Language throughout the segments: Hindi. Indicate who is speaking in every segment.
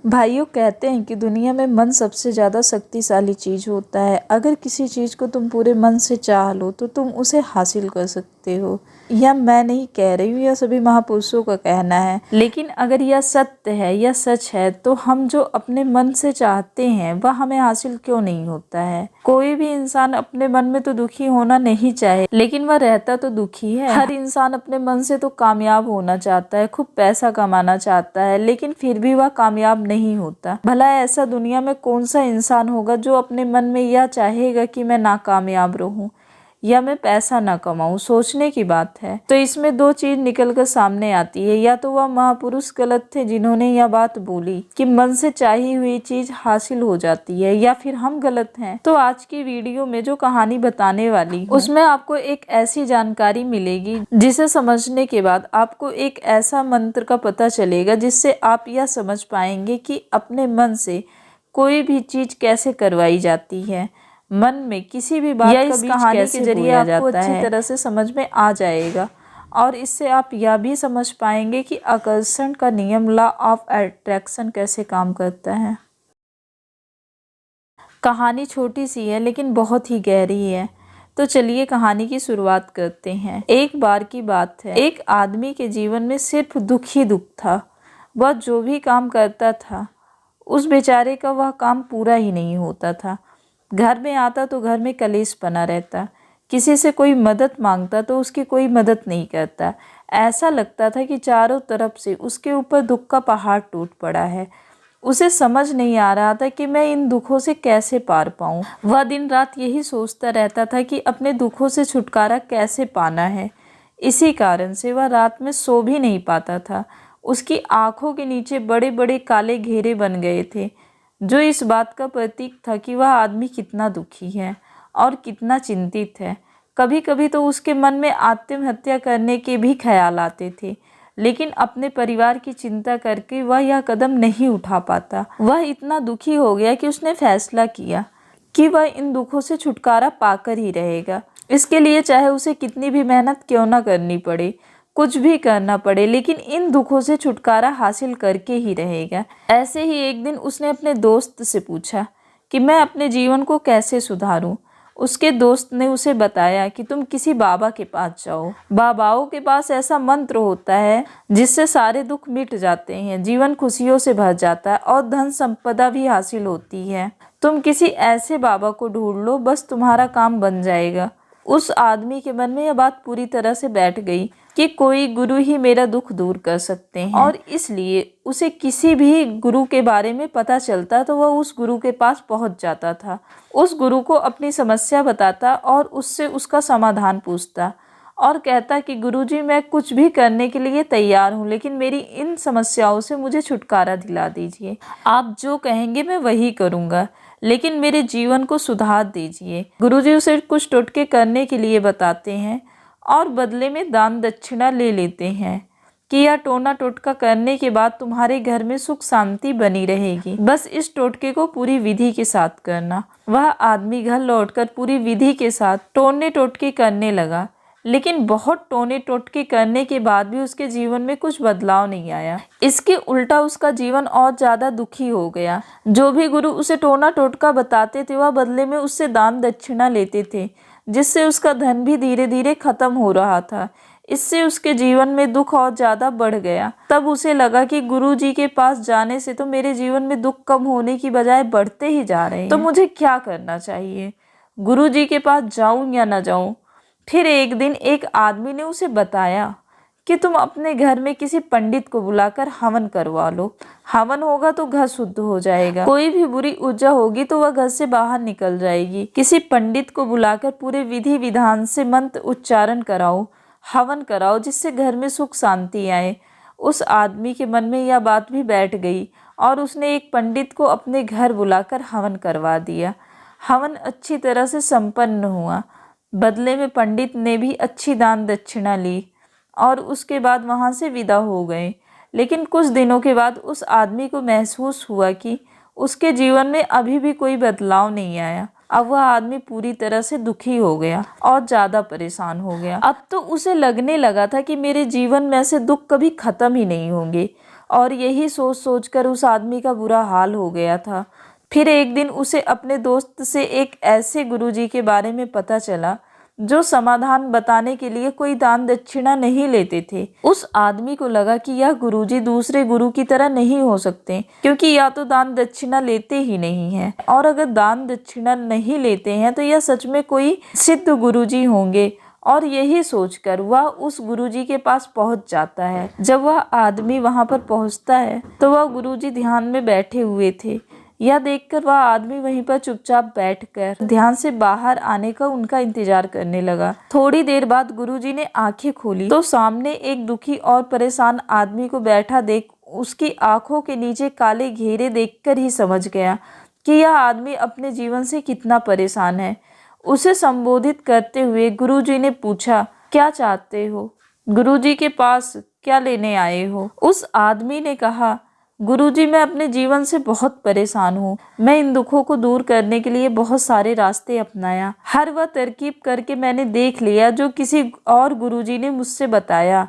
Speaker 1: भाइयों, कहते हैं कि दुनिया में मन सबसे ज़्यादा शक्तिशाली चीज़ होता है। अगर किसी चीज़ को तुम पूरे मन से चाह लो तो तुम उसे हासिल कर सकते हो। यह मैं नहीं कह रही हूँ, यह सभी महापुरुषों का कहना है। लेकिन अगर यह सत्य है, यह सच है, तो हम जो अपने मन से चाहते हैं वह हमें हासिल क्यों नहीं होता है। कोई भी इंसान अपने मन में तो दुखी होना नहीं चाहे, लेकिन वह रहता तो दुखी है। हर इंसान अपने मन से तो कामयाब होना चाहता है, खूब पैसा कमाना चाहता है, लेकिन फिर भी वह कामयाब नहीं होता। भला ऐसा दुनिया में कौन सा इंसान होगा जो अपने मन में यह चाहेगा कि मैं नाकामयाब रहूं या मैं पैसा ना कमाऊं। सोचने की बात है। तो इसमें दो चीज निकलकर सामने आती है, या तो वह महापुरुष गलत थे जिन्होंने यह बात बोली कि मन से चाही हुई चीज हासिल हो जाती है, या फिर हम गलत हैं। तो आज की वीडियो में जो कहानी बताने वाली हूं, उसमें आपको एक ऐसी जानकारी मिलेगी जिसे समझने के बाद आपको एक ऐसा मंत्र का पता चलेगा जिससे आप यह समझ पाएंगे कि अपने मन से कोई भी चीज कैसे करवाई जाती है। मन में किसी भी बात का बीज कहानी के जरिए आपको अच्छी तरह से समझ में आ जाएगा, और इससे आप यह भी समझ पाएंगे कि आकर्षण का नियम, लॉ ऑफ अट्रैक्शन, कैसे काम करता है। कहानी छोटी सी है लेकिन बहुत ही गहरी है। तो चलिए कहानी की शुरुआत करते हैं। एक बार की बात है, एक आदमी के जीवन में सिर्फ दुख ही दुख था। वह जो भी काम करता था उस बेचारे का वह काम पूरा ही नहीं होता था। घर में आता तो घर में कलेश बना रहता, किसी से कोई मदद मांगता तो उसकी कोई मदद नहीं करता। ऐसा लगता था कि चारों तरफ से उसके ऊपर दुख का पहाड़ टूट पड़ा है। उसे समझ नहीं आ रहा था कि मैं इन दुखों से कैसे पार पाऊं। वह दिन रात यही सोचता रहता था कि अपने दुखों से छुटकारा कैसे पाना है। इसी कारण से वह रात में सो भी नहीं पाता था। उसकी आंखों के नीचे बड़े बड़े काले घेरे बन गए थे, जो इस बात का प्रतीक था कि वह आदमी कितना दुखी है और कितना चिंतित है। कभी कभी तो उसके मन में आत्महत्या करने के भी ख्याल आते थे, लेकिन अपने परिवार की चिंता करके वह यह कदम नहीं उठा पाता। वह इतना दुखी हो गया कि उसने फैसला किया कि वह इन दुखों से छुटकारा पाकर ही रहेगा। इसके लिए चाहे उसे कितनी भी मेहनत क्यों ना करनी पड़े, कुछ भी करना पड़े, लेकिन इन दुखों से छुटकारा हासिल करके ही रहेगा। ऐसे ही एक दिन उसने अपने दोस्त से पूछा कि मैं अपने जीवन को कैसे सुधारूं। उसके दोस्त ने उसे बताया कि तुम किसी बाबा के पास जाओ। बाबाओं के पास ऐसा मंत्र होता है जिससे सारे दुख मिट जाते हैं, जीवन खुशियों से भर जाता है और धन संपदा भी हासिल होती है। तुम किसी ऐसे बाबा को ढूंढ लो, बस तुम्हारा काम बन जाएगा। उस आदमी के मन में यह बात पूरी तरह से बैठ गई कि कोई गुरु ही मेरा दुख दूर कर सकते हैं, और इसलिए उसे किसी भी गुरु के बारे में पता चलता तो वह उस गुरु के पास पहुंच जाता था। उस गुरु को अपनी समस्या बताता और उससे उसका समाधान पूछता और कहता कि गुरुजी, मैं कुछ भी करने के लिए तैयार हूँ, लेकिन मेरी इन समस्याओं से मुझे छुटकारा दिला दीजिए। आप जो कहेंगे मैं वही करूँगा, लेकिन मेरे जीवन को सुधार दीजिए। गुरुजी उसे कुछ टोटके करने के लिए बताते हैं और बदले में दान दक्षिणा ले लेते हैं कि यह टोना टोटका करने के बाद तुम्हारे घर में सुख शांति बनी रहेगी। बस इस टोटके को पूरी विधि के साथ करना। वह आदमी घर लौटकर पूरी विधि के साथ टोने टोटके करने लगा, लेकिन बहुत टोने टोटके करने के बाद भी उसके जीवन में कुछ बदलाव नहीं आया। इसके उल्टा उसका जीवन और ज्यादा दुखी हो गया। जो भी गुरु उसे टोना टोटका बताते थे वह बदले में उससे दान दक्षिणा लेते थे, जिससे उसका धन भी धीरे धीरे खत्म हो रहा था। इससे उसके जीवन में दुख और ज्यादा बढ़ गया। तब उसे लगा कि गुरु जी के पास जाने से तो मेरे जीवन में दुख कम होने की बजाय बढ़ते ही जा रहे हैं। तो मुझे क्या करना चाहिए? गुरु जी के पास जाऊं या ना जाऊं? फिर एक दिन एक आदमी ने उसे बताया कि तुम अपने घर में किसी पंडित को बुलाकर हवन करवा लो। हवन होगा तो घर शुद्ध हो जाएगा, कोई भी बुरी ऊर्जा होगी तो वह घर से बाहर निकल जाएगी। किसी पंडित को बुलाकर पूरे विधि विधान से मंत्र उच्चारण कराओ, हवन कराओ, जिससे घर में सुख शांति आए। उस आदमी के मन में यह बात भी बैठ गई और उसने एक पंडित को अपने घर बुलाकर हवन करवा दिया। हवन अच्छी तरह से संपन्न हुआ। बदले में पंडित ने भी अच्छी दान दक्षिणा ली और उसके बाद वहां से विदा हो गए। लेकिन कुछ दिनों के बाद उस आदमी को महसूस हुआ कि उसके जीवन में अभी भी कोई बदलाव नहीं आया। अब वह आदमी पूरी तरह से दुखी हो गया और ज्यादा परेशान हो गया। अब तो उसे लगने लगा था कि मेरे जीवन में ऐसे दुख कभी खत्म ही नहीं होंगे और यही सोच सोच कर उस आदमी का बुरा हाल हो गया था। फिर एक दिन उसे अपने दोस्त से एक ऐसे गुरुजी के बारे में पता चला जो समाधान बताने के लिए कोई दान दक्षिणा नहीं लेते थे। उस आदमी को लगा कि यह गुरुजी दूसरे गुरु की तरह नहीं हो सकते, क्योंकि या तो दान दक्षिणा लेते ही नहीं हैं, और अगर दान दक्षिणा नहीं लेते हैं तो यह सच में कोई सिद्ध गुरुजी होंगे। और यही सोचकर वह उस गुरुजी के पास पहुंच जाता है। जब वह आदमी वहां पर पहुंचता है तो वह गुरुजी ध्यान में बैठे हुए थे। यह देखकर वह आदमी वहीं पर चुपचाप बैठकर ध्यान से बाहर आने का उनका इंतजार करने लगा। थोड़ी देर बाद गुरुजी ने आंखें खोली तो सामने एक दुखी और परेशान आदमी को बैठा देख उसकी आंखों के नीचे काले घेरे देखकर ही समझ गया कि यह आदमी अपने जीवन से कितना परेशान है। उसे संबोधित करते हुए गुरुजी ने पूछा, क्या चाहते हो? गुरुजी के पास क्या लेने आए हो? उस आदमी ने कहा, गुरुजी मैं अपने जीवन से बहुत परेशान हूँ। मैं इन दुखों को दूर करने के लिए बहुत सारे रास्ते अपनाया। हर वह तरकीब करके मैंने देख लिया जो किसी और गुरुजी ने मुझसे बताया।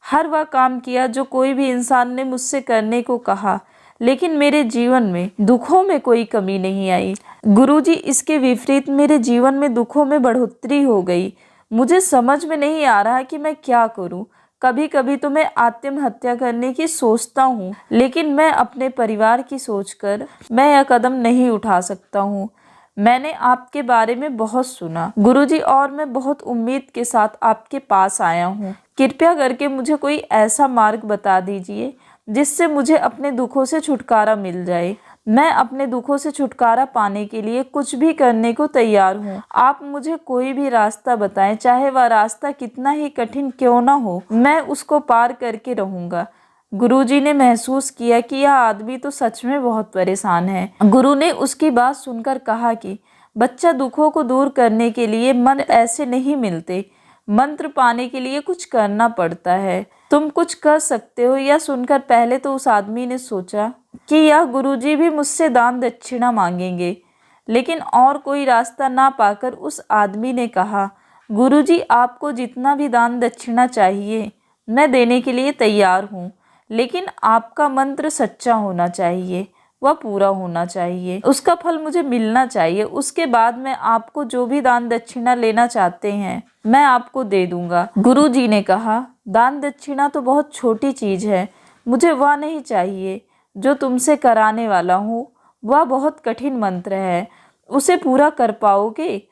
Speaker 1: हर वह काम किया जो कोई भी इंसान ने मुझसे करने को कहा, लेकिन मेरे जीवन में दुखों में कोई कमी नहीं आई। गुरुजी इसके विपरीत मेरे जीवन में दुखों में बढ़ोतरी हो गई। मुझे समझ में नहीं आ रहा कि मैं क्या करूं। कभी कभी तो मैं आत्महत्या करने की सोचता हूँ, लेकिन मैं अपने परिवार की सोचकर मैं यह कदम नहीं उठा सकता हूँ। मैंने आपके बारे में बहुत सुना गुरुजी, और मैं बहुत उम्मीद के साथ आपके पास आया हूँ। कृपया करके मुझे कोई ऐसा मार्ग बता दीजिए जिससे मुझे अपने दुखों से छुटकारा मिल जाए। मैं अपने दुखों से छुटकारा पाने के लिए कुछ भी करने को तैयार हूँ। आप मुझे कोई भी रास्ता बताएं, चाहे वह रास्ता कितना ही कठिन क्यों ना हो, मैं उसको पार करके रहूंगा। गुरुजी ने महसूस किया कि यह आदमी तो सच में बहुत परेशान है। गुरु ने उसकी बात सुनकर कहा कि बच्चा, दुखों को दूर करने के लिए मन ऐसे नहीं मिलते। मंत्र पाने के लिए कुछ करना पड़ता है। तुम कुछ कर सकते हो। यह सुनकर पहले तो उस आदमी ने सोचा कि यह गुरुजी भी मुझसे दान दक्षिणा मांगेंगे, लेकिन और कोई रास्ता ना पाकर उस आदमी ने कहा, गुरुजी आपको जितना भी दान दक्षिणा चाहिए मैं देने के लिए तैयार हूँ, लेकिन आपका मंत्र सच्चा होना चाहिए, वह पूरा होना चाहिए, उसका फल मुझे मिलना चाहिए। उसके बाद मैं आपको जो भी दान दक्षिणा लेना चाहते हैं मैं आपको दे दूंगा। गुरुजी ने कहा, दान दक्षिणा तो बहुत छोटी चीज है, मुझे वह नहीं चाहिए जो तुमसे कराने वाला हूँ। वह बहुत कठिन मंत्र है, उसे पूरा कर पाओगे?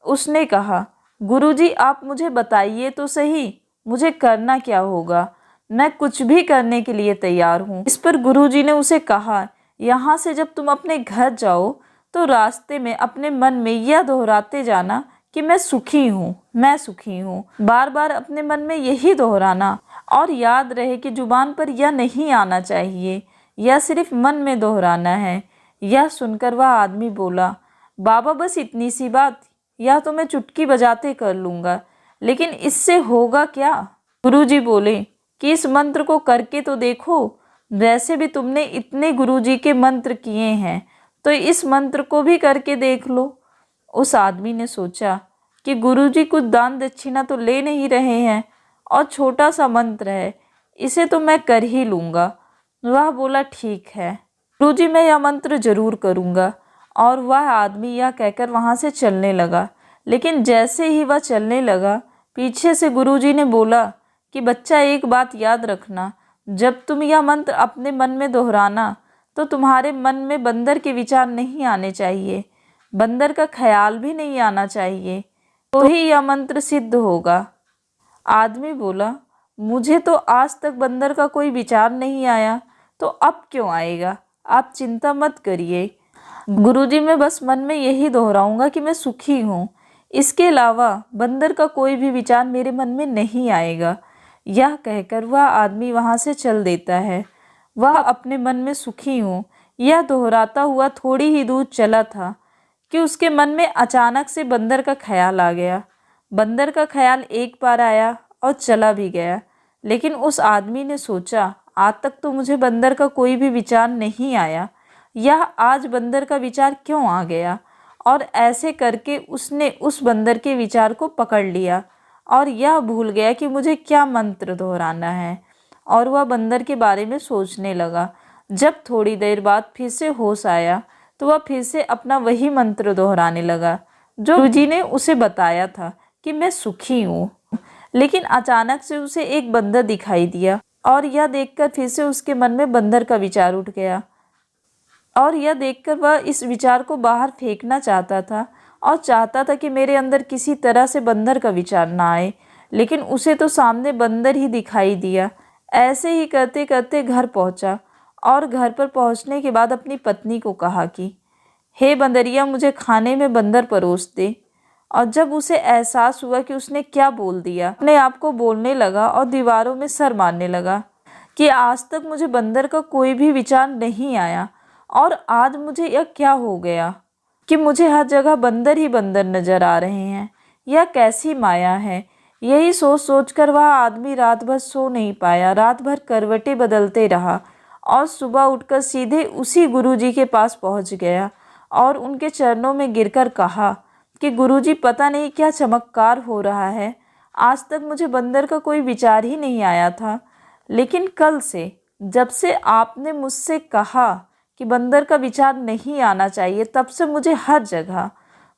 Speaker 1: उसने कहा, गुरुजी आप मुझे बताइए तो सही, मुझे करना क्या होगा? मैं कुछ भी करने के लिए तैयार हूँ। इस पर गुरुजी ने उसे कहा, यहाँ से जब तुम अपने घर जाओ तो रास्ते में अपने मन में यह दोहराते जाना कि मैं सुखी हूँ, मैं सुखी हूँ। बार बार अपने मन में यही दोहराना, और याद रहे कि जुबान पर यह नहीं आना चाहिए, यह सिर्फ मन में दोहराना है। यह सुनकर वह आदमी बोला, बाबा बस इतनी सी बात, यह तो मैं चुटकी बजाते कर लूँगा, लेकिन इससे होगा क्या? गुरुजी बोले कि इस मंत्र को करके तो देखो। वैसे भी तुमने इतने गुरुजी के मंत्र किए हैं, तो इस मंत्र को भी करके देख लो। उस आदमी ने सोचा कि गुरुजी कुछ दान दक्षिणा तो ले नहीं रहे हैं, और छोटा सा मंत्र है, इसे तो मैं कर ही लूँगा। वह बोला, ठीक है गुरुजी, मैं यह मंत्र जरूर करूँगा। और वह आदमी यह कहकर वहाँ से चलने लगा। लेकिन जैसे ही वह चलने लगा, पीछे से गुरुजी ने बोला कि बच्चा, एक बात याद रखना, जब तुम यह मंत्र अपने मन में दोहराना तो तुम्हारे मन में बंदर के विचार नहीं आने चाहिए, बंदर का ख्याल भी नहीं आना चाहिए, तो ही यह मंत्र सिद्ध होगा। आदमी बोला, मुझे तो आज तक बंदर का कोई विचार नहीं आया, तो अब क्यों आएगा? आप चिंता मत करिए गुरुजी, मैं बस मन में यही दोहराऊंगा कि मैं सुखी हूँ, इसके अलावा बंदर का कोई भी विचार मेरे मन में नहीं आएगा। यह कहकर वह आदमी वहाँ से चल देता है। वह अपने मन में सुखी हूँ यह दोहराता हुआ थोड़ी ही दूर चला था कि उसके मन में अचानक से बंदर का ख्याल आ गया। बंदर का ख्याल एक बार आया और चला भी गया, लेकिन उस आदमी ने सोचा, आज तक तो मुझे बंदर का कोई भी विचार नहीं आया, यह आज बंदर का विचार क्यों आ गया? और ऐसे करके उसने उस बंदर के विचार को पकड़ लिया और यह भूल गया कि मुझे क्या मंत्र दोहराना है। और वह बंदर के बारे में सोचने लगा। जब थोड़ी देर बाद फिर से होश आया तो वह फिर से अपना वही मंत्र दोहराने लगा जो गुरुजी ने उसे बताया था कि मैं सुखी हूँ। लेकिन अचानक से उसे एक बंदर दिखाई दिया और यह देखकर फिर से उसके मन में बंदर का विचार उठ गया और यह देखकर वह इस विचार को बाहर फेंकना चाहता था और चाहता था कि मेरे अंदर किसी तरह से बंदर का विचार ना आए, लेकिन उसे तो सामने बंदर ही दिखाई दिया। ऐसे ही करते करते घर पहुंचा और घर पर पहुंचने के बाद अपनी पत्नी को कहा कि हे बंदरिया, मुझे खाने में बंदर परोस दे। और जब उसे एहसास हुआ कि उसने क्या बोल दिया, अपने आप को बोलने लगा और दीवारों में सर मारने लगा कि आज तक मुझे बंदर का कोई भी विचार नहीं आया और आज मुझे यह क्या हो गया कि मुझे हर जगह बंदर ही बंदर नजर आ रहे हैं। यह कैसी माया है। यही सोच सोचकर वह आदमी रात भर सो नहीं पाया, रात भर करवटें बदलते रहा और सुबह उठकर सीधे उसी गुरुजी के पास पहुंच गया और उनके चरणों में गिरकर कहा कि गुरुजी, पता नहीं क्या चमत्कार हो रहा है। आज तक मुझे बंदर का कोई विचार ही नहीं आया था, लेकिन कल से जब से आपने मुझसे कहा कि बंदर का विचार नहीं आना चाहिए, तब से मुझे हर जगह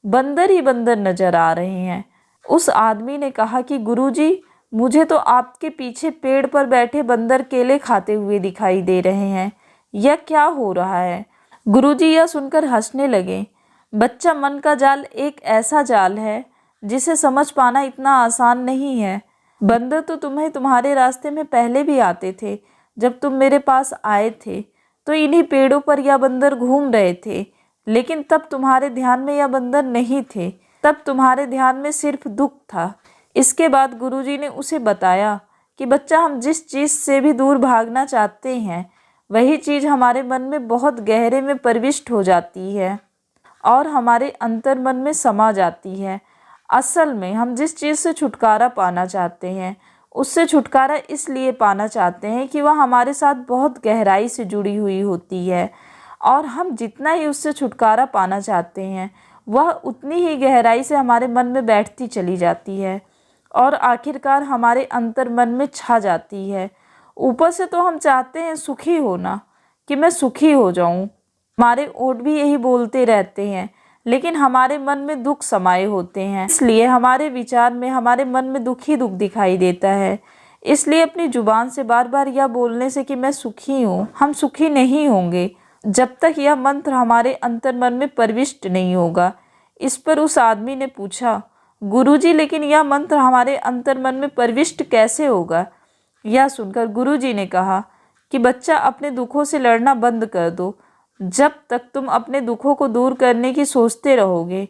Speaker 1: बंदर ही बंदर नजर आ रहे हैं। उस आदमी ने कहा कि गुरुजी, मुझे तो आपके पीछे पेड़ पर बैठे बंदर केले खाते हुए दिखाई दे रहे हैं। यह क्या हो रहा है? गुरुजी यह सुनकर हंसने लगे। बच्चा, मन का जाल एक ऐसा जाल है जिसे समझ पाना इतना आसान नहीं है। बंदर तो तुम्हारे रास्ते में पहले भी आते थे। जब तुम मेरे पास आए थे तो इन्हीं पेड़ों पर यह बंदर घूम रहे थे, लेकिन तब तुम्हारे ध्यान में यह बंदर नहीं थे। तब तुम्हारे ध्यान में सिर्फ दुख था। इसके बाद गुरुजी ने उसे बताया कि बच्चा, हम जिस चीज़ से भी दूर भागना चाहते हैं वही चीज़ हमारे मन में बहुत गहरे में प्रविष्ट हो जाती है और हमारे अंतर मन में समा जाती है। असल में हम जिस चीज़ से छुटकारा पाना चाहते हैं उससे छुटकारा इसलिए पाना चाहते हैं कि वह हमारे साथ बहुत गहराई से जुड़ी हुई होती है और हम जितना ही उससे छुटकारा पाना चाहते हैं वह उतनी ही गहराई से हमारे मन में बैठती चली जाती है और आखिरकार हमारे अंतर मन में छा जाती है। ऊपर से तो हम चाहते हैं सुखी होना, कि मैं सुखी हो जाऊं। हमारे ओठ भी यही बोलते रहते हैं, लेकिन हमारे मन में दुख समाये होते हैं, इसलिए हमारे विचार में हमारे मन में दुख ही दुख दिखाई देता है। इसलिए अपनी जुबान से बार बार यह बोलने से कि मैं सुखी हूँ, हम सुखी नहीं होंगे जब तक यह मंत्र हमारे अंतर मन में प्रविष्ट नहीं होगा। इस पर उस आदमी ने पूछा, गुरुजी, लेकिन यह मंत्र हमारे अंतर मन में प्रविष्ट कैसे होगा? यह सुनकर गुरुजी ने कहा कि बच्चा, अपने दुखों से लड़ना बंद कर दो। जब तक तुम अपने दुखों को दूर करने की सोचते रहोगे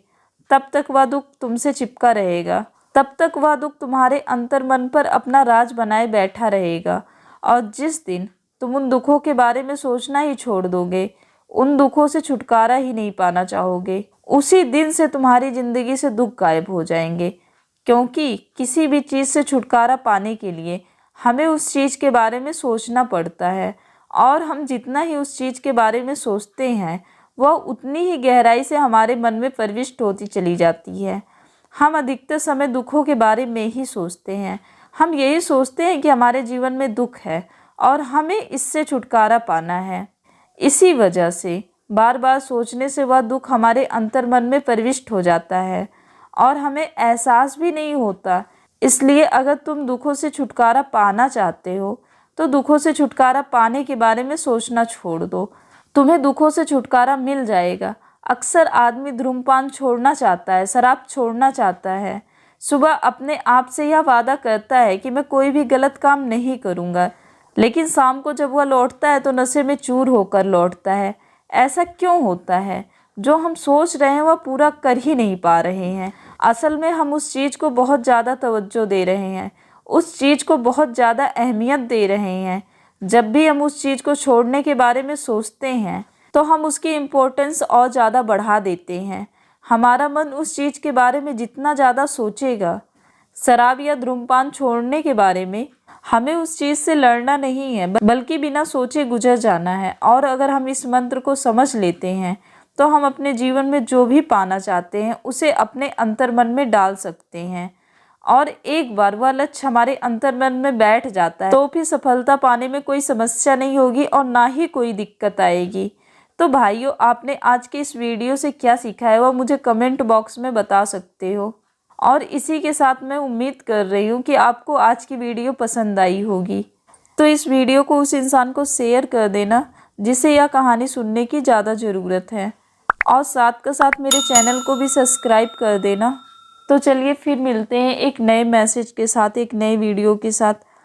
Speaker 1: तब तक वह दुख तुमसे चिपका रहेगा, तब तक वह दुख तुम्हारे अंतर मन पर अपना राज बनाए बैठा रहेगा। और जिस दिन तुम उन दुखों के बारे में सोचना ही छोड़ दोगे, उन दुखों से छुटकारा ही नहीं पाना चाहोगे, उसी दिन से तुम्हारी जिंदगी से दुख गायब हो जाएंगे। क्योंकि किसी भी चीज़ से छुटकारा पाने के लिए हमें उस चीज़ के बारे में सोचना पड़ता है और हम जितना ही उस चीज़ के बारे में सोचते हैं वह उतनी ही गहराई से हमारे मन में प्रविष्ट होती चली जाती है। हम अधिकतर समय दुखों के बारे में ही सोचते हैं। हम यही सोचते हैं कि हमारे जीवन में दुख है और हमें इससे छुटकारा पाना है। इसी वजह से बार बार सोचने से वह दुख हमारे अंतर मन में प्रविष्ट हो जाता है और हमें एहसास भी नहीं होता। इसलिए अगर तुम दुखों से छुटकारा पाना चाहते हो तो दुखों से छुटकारा पाने के बारे में सोचना छोड़ दो, तुम्हें दुखों से छुटकारा मिल जाएगा। अक्सर आदमी धूम्रपान छोड़ना चाहता है, शराब छोड़ना चाहता है, सुबह अपने आप से यह वादा करता है कि मैं कोई भी गलत काम नहीं करूँगा, लेकिन शाम को जब वह लौटता है तो नशे में चूर होकर लौटता है। ऐसा क्यों होता है? जो हम सोच रहे हैं वह पूरा कर ही नहीं पा रहे हैं। असल में हम उस चीज़ को बहुत ज़्यादा तवज्जो दे रहे हैं, उस चीज़ को बहुत ज़्यादा अहमियत दे रहे हैं। जब भी हम उस चीज़ को छोड़ने के बारे में सोचते हैं तो हम उसकी इम्पोर्टेंस और ज़्यादा बढ़ा देते हैं। हमारा मन उस चीज़ के बारे में जितना ज़्यादा सोचेगा, शराब या धूम्रपान छोड़ने के बारे में, हमें उस चीज़ से लड़ना नहीं है बल्कि बिना सोचे गुजर जाना है। और अगर हम इस मंत्र को समझ लेते हैं तो हम अपने जीवन में जो भी पाना चाहते हैं उसे अपने अंतर मन में डाल सकते हैं और एक बार वह लक्ष्य हमारे अंतर्मन में बैठ जाता है तो फिर सफलता पाने में कोई समस्या नहीं होगी और ना ही कोई दिक्कत आएगी। तो भाइयों, आपने आज के इस वीडियो से क्या सीखा है वह मुझे कमेंट बॉक्स में बता सकते हो। और इसी के साथ मैं उम्मीद कर रही हूँ कि आपको आज की वीडियो पसंद आई होगी। तो इस वीडियो को उस इंसान को शेयर कर देना जिसे यह कहानी सुनने की ज़्यादा ज़रूरत है, और साथ के साथ मेरे चैनल को भी सब्सक्राइब कर देना। तो चलिए फिर मिलते हैं एक नए मैसेज के साथ, एक नए वीडियो के साथ।